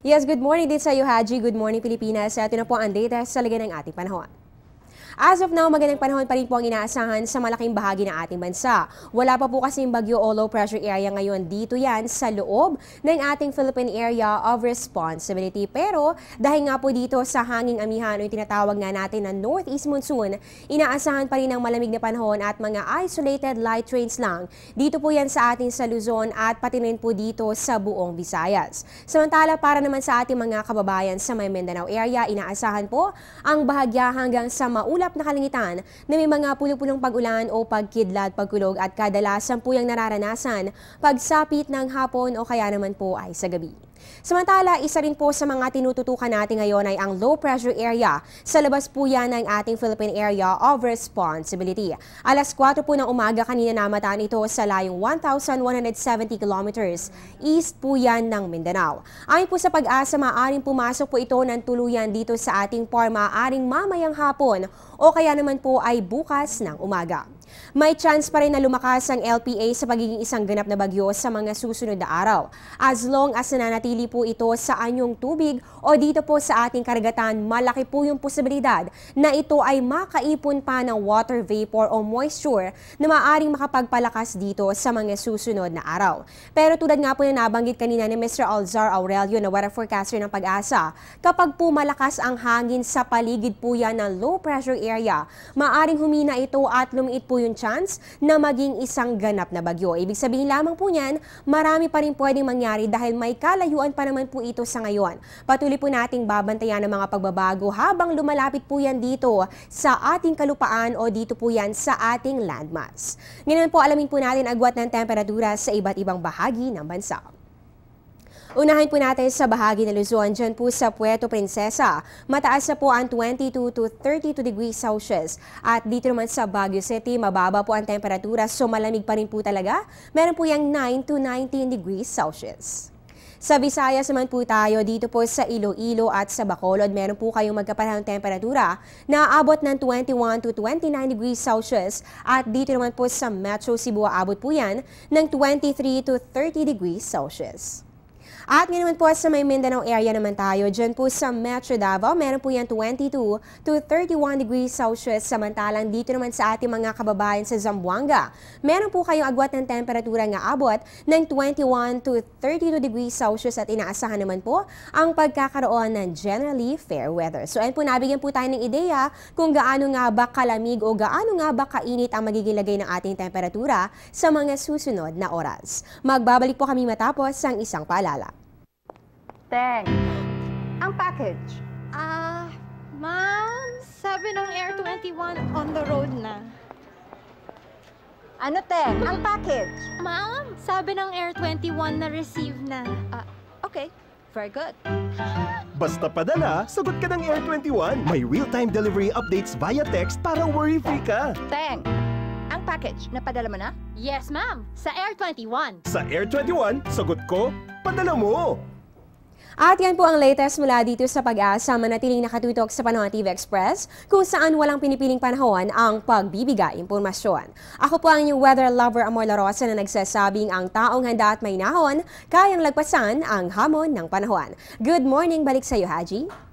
Yes, good morning din sa iyo, Haji. Good morning, Pilipinas. Ito na po ang data sa lagay ng ating panahon. As of now, magandang panahon pa rin po ang inaasahan sa malaking bahagi ng ating bansa. Wala pa po kasing bagyo o low pressure area ngayon. Dito yan sa loob ng ating Philippine Area of Responsibility. Pero dahil nga po dito sa hanging amihan o yung tinatawag nga natin na Northeast Monsoon, inaasahan pa rin ang malamig na panahon at mga isolated light rains lang. Dito po yan sa ating sa Luzon at pati rin po dito sa buong Visayas. Samantala, para naman sa ating mga kababayan sa may Mindanao area, inaasahan po ang bahagya hanggang sa maulap na kalangitan na may mga pulo-pulong pag-ulan o pagkidlat, pagkulog at kadalasan po yung nararanasan pagsapit ng hapon o kaya naman po ay sa gabi. Samantala, isa rin po sa mga tinututukan natin ngayon ay ang low pressure area. Sa labas po yan ng ating Philippine Area of Responsibility. Alas 4 po ng umaga kanina namataan ito sa layong 1,170 kilometers east po yan ng Mindanao. Ayon po sa Pag-asa, maaaring pumasok po ito ng tuluyan dito sa ating par maaaring mamayang hapon o kaya naman po ay bukas ng umaga. May chance pa rin na lumakas ang LPA sa pagiging isang ganap na bagyo sa mga susunod na araw. As long as nananatili po ito sa anyong tubig o dito po sa ating karagatan, malaki po yung posibilidad na ito ay makaipon pa ng water vapor o moisture na maaaring makapagpalakas dito sa mga susunod na araw. Pero tulad nga po na nabanggit kanina ni Mr. Alzar Aurelio na weather forecaster ng Pag-asa, kapag po malakas ang hangin sa paligid po yan ng low pressure area, maaaring humina ito at lumiit po yung chance na maging isang ganap na bagyo. Ibig sabihin lamang po niyan, marami pa rin pwedeng mangyari dahil may kalayuan pa naman po ito sa ngayon. Patuloy po nating babantayan ang mga pagbabago habang lumalapit po yan dito sa ating kalupaan o dito po yan sa ating landmass. Ngayon po alamin po natin agwat ng temperatura sa iba't ibang bahagi ng bansa. Unahin po natin sa bahagi ng Luzon, dyan po sa Puerto Princesa. Mataas na po ang 22 to 32 degrees Celsius. At dito naman sa Baguio City, mababa po ang temperatura, so malamig pa rin po talaga. Meron po yung 9 to 19 degrees Celsius. Sa Visayas naman po tayo, dito po sa Iloilo at sa Bacolod, meron po kayong magkaparehong temperatura na aabot ng 21 to 29 degrees Celsius. At dito naman po sa Metro Cebu, aabot po yan ng 23 to 30 degrees Celsius. At ngayon naman po sa may Mindanao area naman tayo, dyan po sa Metro Davao, meron po yan 22 to 31 degrees Celsius. Samantalang dito naman sa ating mga kababayan sa Zamboanga, meron po kayong agwat ng temperatura nga abot ng 21 to 32 degrees Celsius at inaasahan naman po ang pagkakaroon ng generally fair weather. So ayun po, nabigyan po tayo ng ideya kung gaano nga ba kalamig o gaano nga ba kainit ang magiging lagay ng ating temperatura sa mga susunod na oras. Magbabalik po kami matapos ang isang paalala. Teng, ang package. Ma'am, sabi ng Air 21 on the road na. Ano, Teng? Ang package. Ma'am, sabi ng Air 21 na receive na. Okay, very good. Basta padala, sagot ka ng Air 21. May real-time delivery updates via text para worry-free ka. Teng, ang package, napadala mo na? Yes, ma'am, sa Air 21. Sa Air 21, sagot ko, padala mo! At yan po ang latest mula dito sa Pag-asa, manatiling nakatutok sa Panahon TV Express kung saan walang pinipiling panahon ang pagbibigay impormasyon. Ako po ang inyong weather lover Amor La Rosa na nagsasabing ang taong handa at may nahon, kayang lagpasan ang hamon ng panahon. Good morning, balik sa iyo, Haji.